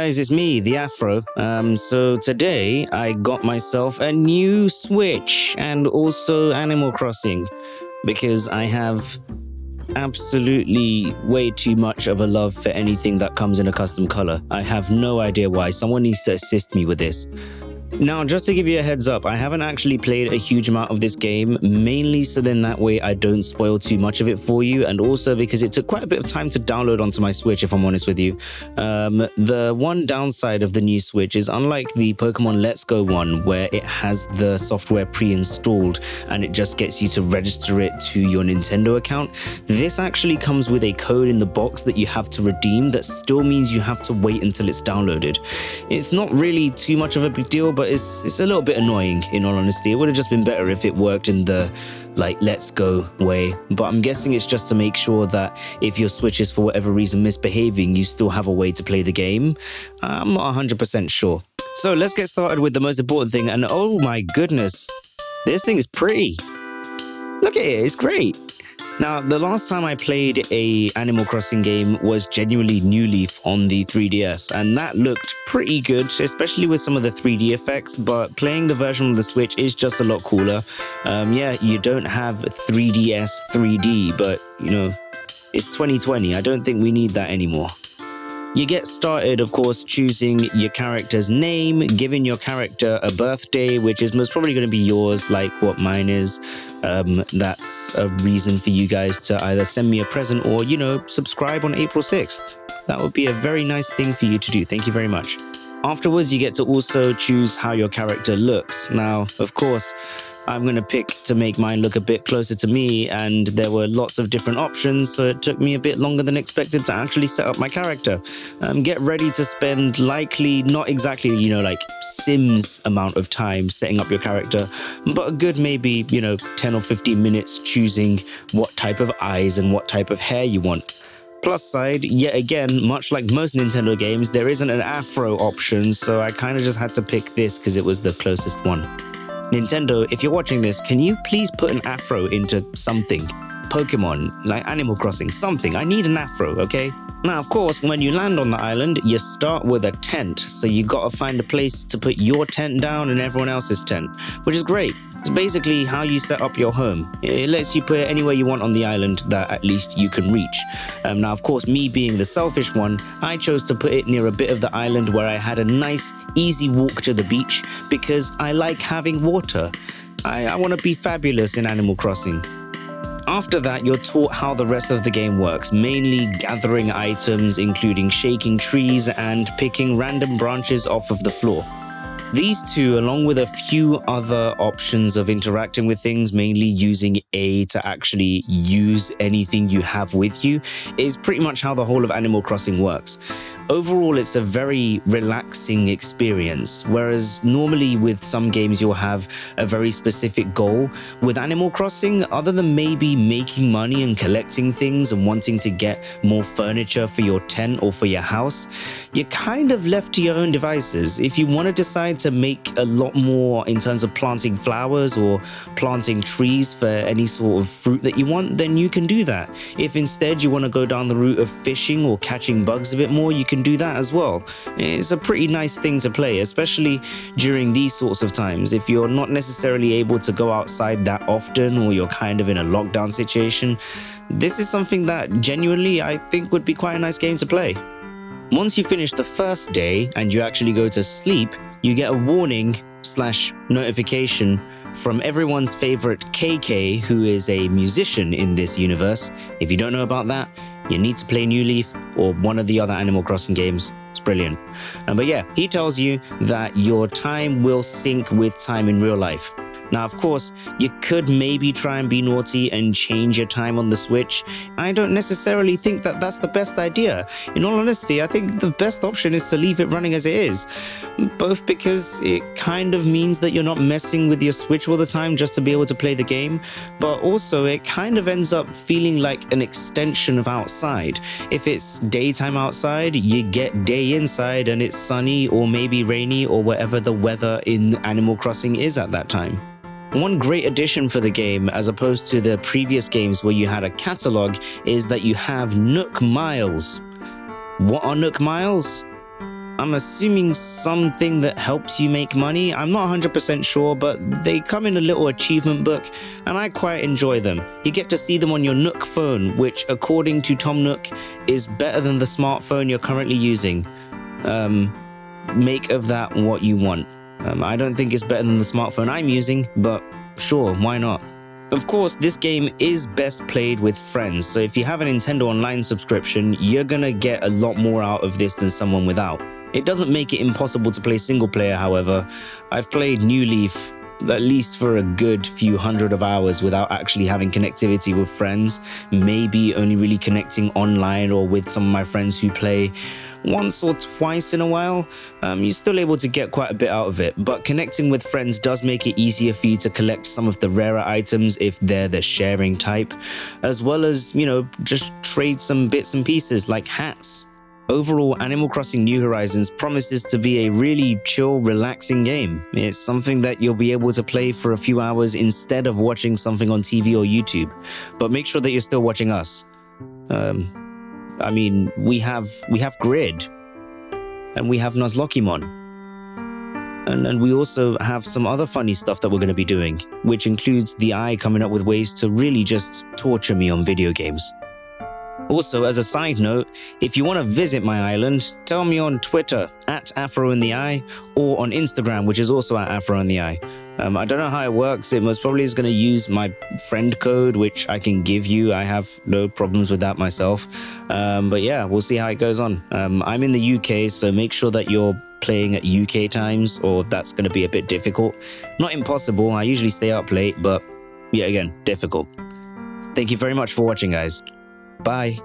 guys, it's me, the Afro. So today I got myself a new Switch and also Animal Crossing because I have absolutely way too much of a love for anything that comes in a custom color. I have no idea why. Someone needs to assist me with this. Now, just to give you a heads up, I haven't actually played a huge amount of this game, mainly so then that way I don't spoil too much of it for you, and also because it took quite a bit of time to download onto my Switch, if I'm honest with you. The one downside of the new Switch is, unlike the Pokemon Let's Go one, where it has the software pre-installed and it just gets you to register it to your Nintendo account, this actually comes with a code in the box that you have to redeem that still means you have to wait until it's downloaded. It's not really too much of a big deal, but it's a little bit annoying, in all honesty. It would have just been better if it worked in the let's go way, but I'm guessing it's just to make sure that if your Switch is for whatever reason misbehaving, you still have a way to play the game. I'm not 100% sure. So let's get started with the most important thing, and oh my goodness, this thing is pretty. Look at it, it's great. Now, the last time I played a Animal Crossing game was genuinely New Leaf on the 3DS, and that looked pretty good, especially with some of the 3D effects, but playing the version on the Switch is just a lot cooler. Yeah, you don't have 3DS 3D, but, you know, it's 2020. I don't think we need that anymore. You get started, of course, choosing your character's name, giving your character a birthday, which is most probably going to be yours, like what mine is. That's a reason for you guys to either send me a present or, you know, subscribe on April 6th. That would be a very nice thing for you to do. Thank you very much. Afterwards, you get to also choose how your character looks. Now, of course, I'm going to pick to make mine look a bit closer to me, and there were lots of different options, so it took me a bit longer than expected to actually set up my character. Get ready to spend likely, not exactly, you know, like Sims amount of time setting up your character, but a good maybe, you know, 10 or 15 minutes choosing what type of eyes and what type of hair you want. Plus side, yet again, much like most Nintendo games, there isn't an Afro option, so I kind of just had to pick this because it was the closest one. Nintendo, if you're watching this, can you please put an Afro into something? Pokemon, like Animal Crossing, something. I need an Afro, okay? Now, of course, when you land on the island, you start with a tent, so you gotta find a place to put your tent down and everyone else's tent, which is great. It's basically how you set up your home. It lets you put it anywhere you want on the island that at least you can reach. Now, of course, me being the selfish one, I chose to put it near a bit of the island where I had a nice, easy walk to the beach because I like having water. I want to be fabulous in Animal Crossing. After that, you're taught how the rest of the game works, mainly gathering items, including shaking trees and picking random branches off of the floor. These two, along with a few other options of interacting with things, mainly using A to actually use anything you have with you, is pretty much how the whole of Animal Crossing works. Overall, it's a very relaxing experience, whereas normally with some games you'll have a very specific goal. With Animal Crossing, other than maybe making money and collecting things and wanting to get more furniture for your tent or for your house, you're kind of left to your own devices. If you want to decide to make a lot more in terms of planting flowers or planting trees for any sort of fruit that you want, then you can do that. If instead you want to go down the route of fishing or catching bugs a bit more, you can do that as well. It's a pretty nice thing to play, especially during these sorts of times. If you're not necessarily able to go outside that often or you're kind of in a lockdown situation, this is something that genuinely I think would be quite a nice game to play. Once you finish the first day and you actually go to sleep, you get a warning/notification from everyone's favorite KK, who is a musician in this universe. If you don't know about that, you need to play New Leaf or one of the other Animal Crossing games. It's brilliant. But yeah, he tells you that your time will sync with time in real life. Now, of course, you could maybe try and be naughty and change your time on the Switch. I don't necessarily think that that's the best idea. In all honesty, I think the best option is to leave it running as it is. Both because it kind of means that you're not messing with your Switch all the time just to be able to play the game, but also it kind of ends up feeling like an extension of outside. If it's daytime outside, you get day inside and it's sunny or maybe rainy or whatever the weather in Animal Crossing is at that time. One great addition for the game, as opposed to the previous games where you had a catalog, is that you have Nook Miles. What are Nook Miles? I'm assuming something that helps you make money. I'm not 100% sure, but they come in a little achievement book, and I quite enjoy them. You get to see them on your Nook phone, which, according to Tom Nook, is better than the smartphone you're currently using. Make of that what you want. I don't think it's better than the smartphone I'm using, but sure, why not? Of course, this game is best played with friends, so if you have a Nintendo Online subscription, you're gonna get a lot more out of this than someone without. It doesn't make it impossible to play single player, however. I've played New Leaf at least for a good few hundred of hours without actually having connectivity with friends, maybe only really connecting online or with some of my friends who play once or twice in a while. You're still able to get quite a bit out of it, but connecting with friends does make it easier for you to collect some of the rarer items if they're the sharing type, as well as, you know, just trade some bits and pieces like hats. Overall, Animal Crossing New Horizons promises to be a really chill, relaxing game. It's something that you'll be able to play for a few hours instead of watching something on TV or YouTube. But make sure that you're still watching us. I mean, we have Grid, and we have Nuzlockymon. And we also have some other funny stuff that we're going to be doing, which includes the Eye coming up with ways to really just torture me on video games. Also, as a side note, if you want to visit my island, tell me on Twitter @AfroInTheEye or on Instagram, which is also @AfroInTheEye. I don't know how it works. It most probably is going to use my friend code, which I can give you. I have no problems with that myself. But yeah, we'll see how it goes on. I'm in the UK, so make sure that you're playing at UK times, or that's going to be a bit difficult. Not impossible. I usually stay up late, but yeah, again, difficult. Thank you very much for watching, guys. Bye.